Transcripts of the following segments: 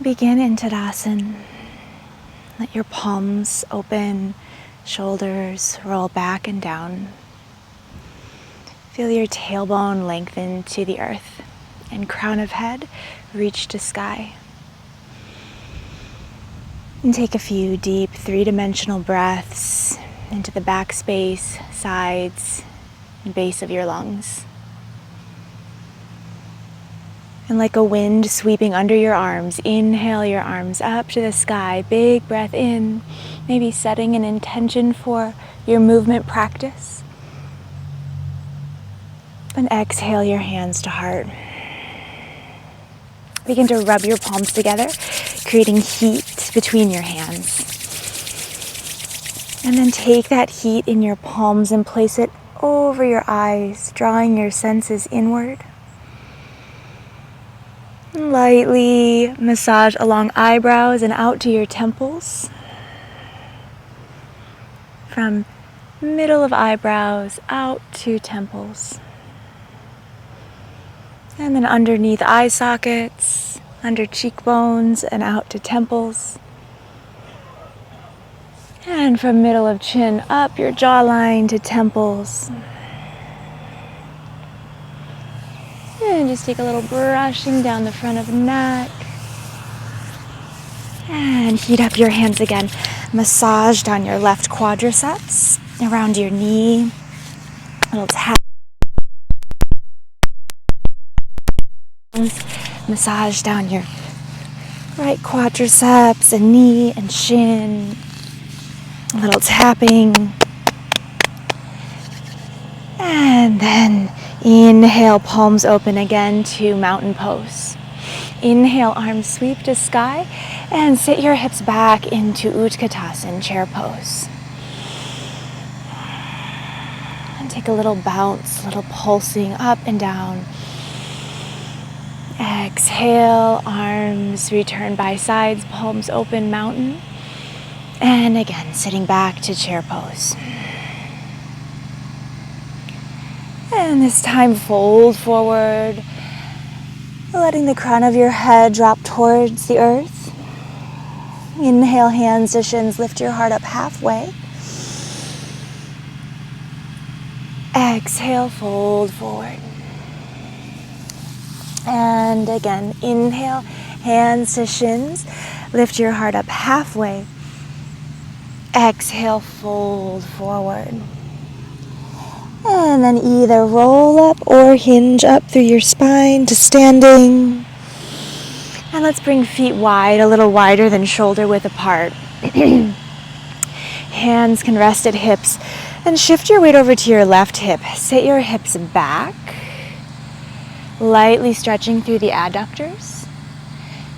Begin in Tadasana. Let your palms open, shoulders roll back and down. Feel your tailbone lengthen to the earth and crown of head reach to sky. And take a few deep three-dimensional breaths into the back space, sides, and base of your lungs. And like a wind sweeping under your arms, inhale your arms up to the sky. Big breath in, maybe setting an intention for your movement practice. And exhale your hands to heart. Begin to rub your palms together, creating heat between your hands. And then take that heat in your palms and place it over your eyes, drawing your senses inward. Lightly massage along eyebrows and out to your temples. From middle of eyebrows out to temples. And then underneath eye sockets, under cheekbones and out to temples. And from middle of chin up your jawline to temples. And just take a little brushing down the front of the neck. And heat up your hands again. Massage down your left quadriceps, around your knee. A little tap. Massage down your right quadriceps and knee and shin. A little tapping. And then inhale, palms open again to mountain pose. Inhale, arms sweep to sky, and sit your hips back into Utkatasana, chair pose. And take a little bounce, a little pulsing up and down. Exhale, arms return by sides, palms open, mountain. And again, sitting back to chair pose. And this time, fold forward, letting the crown of your head drop towards the earth. Inhale, hands to shins, lift your heart up halfway. Exhale, fold forward. And again, inhale, hands to shins, lift your heart up halfway. Exhale, fold forward. And then either roll up or hinge up through your spine to standing. And let's bring feet wide, a little wider than shoulder width apart. Hands can rest at hips. And shift your weight over to your left hip. Sit your hips back. Lightly stretching through the adductors.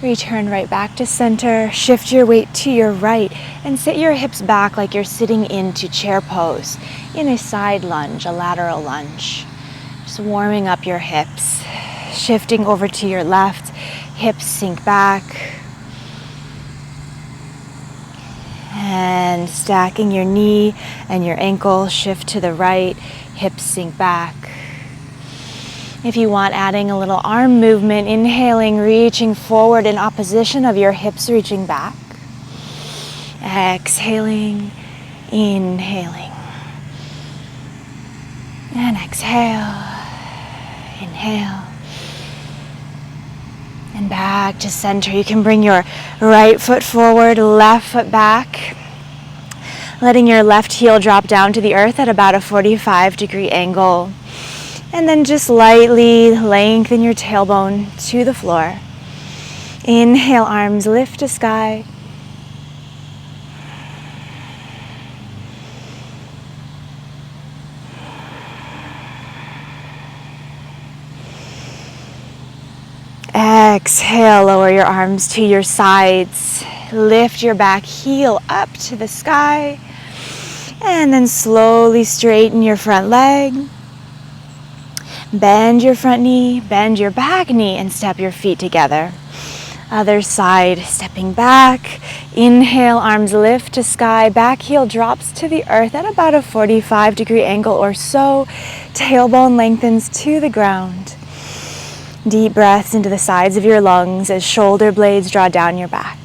Return right back to center. Shift your weight to your right and sit your hips back like you're sitting into chair pose in a side lunge, a lateral lunge. Just warming up your hips. Shifting over to your left, hips sink back. And stacking your knee and your ankle, shift to the right, hips sink back. If you want, adding a little arm movement, inhaling, reaching forward in opposition of your hips reaching back. Exhaling, inhaling. And exhale, inhale. And back to center. You can bring your right foot forward, left foot back. Letting your left heel drop down to the earth at about a 45-degree angle. And then just lightly lengthen your tailbone to the floor. Inhale, arms lift to sky. Exhale, lower your arms to your sides. Lift your back heel up to the sky. And then slowly straighten your front leg. Bend your front knee, bend your back knee, and step your feet together. Other side, stepping back. Inhale, arms lift to sky. Back heel drops to the earth at about a 45-degree angle or so. Tailbone lengthens to the ground. Deep breaths into the sides of your lungs as shoulder blades draw down your back.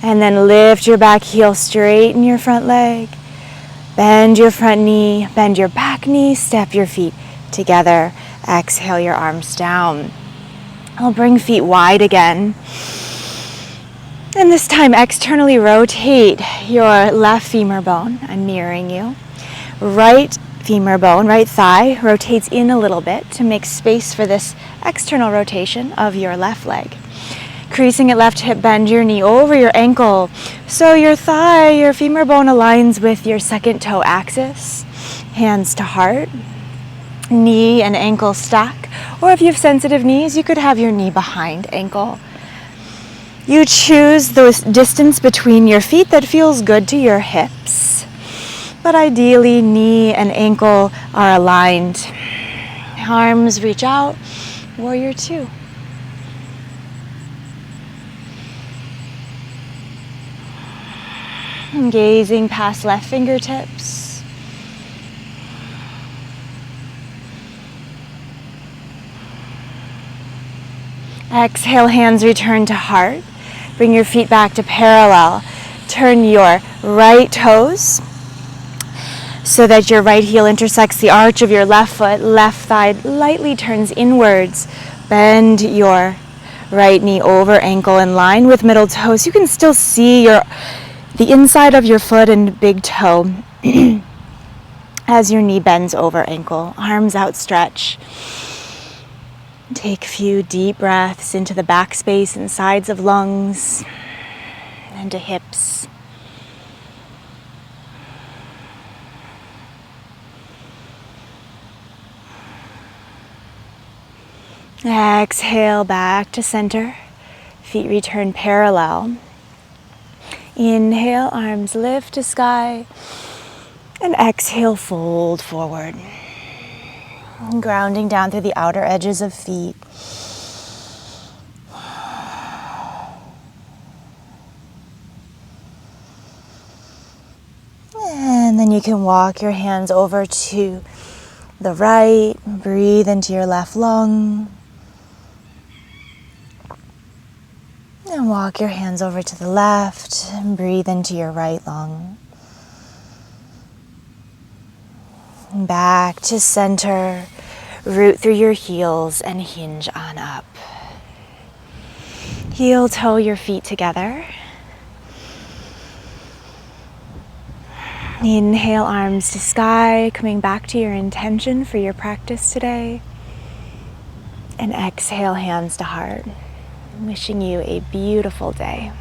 And then lift your back heel, straighten your front leg, bend your front knee, bend your back knee, step your feet together. Exhale your arms down. I'll bring feet wide again. And this time externally rotate your left femur bone. I'm mirroring you. Right femur bone, right thigh, rotates in a little bit to make space for this external rotation of your left leg. Creasing at left hip, bend your knee over your ankle. So your thigh, your femur bone aligns with your second toe axis. Hands to heart. Knee and ankle stack. Or if you have sensitive knees, you could have your knee behind ankle. You choose the distance between your feet that feels good to your hips. But ideally, knee and ankle are aligned. Arms reach out. Warrior two. Gazing past left fingertips. Exhale, hands return to heart. Bring your feet back to parallel. Turn your right toes so that your right heel intersects the arch of your left foot. Left thigh lightly turns inwards. Bend your right knee over ankle in line with middle toes. You can still see the inside of your foot and big toe as your knee bends over ankle. Arms outstretch. Take a few deep breaths into the back space and sides of lungs and to hips. Exhale back to center. Feet return parallel. Inhale, arms lift to sky. And exhale, fold forward. And grounding down through the outer edges of feet. And then you can walk your hands over to the right. Breathe into your left lung. And walk your hands over to the left and breathe into your right lung. And back to center. Root through your heels and hinge on up. Heel toe your feet together. Inhale, arms to sky, coming back to your intention for your practice today. And exhale, hands to heart. Wishing you a beautiful day.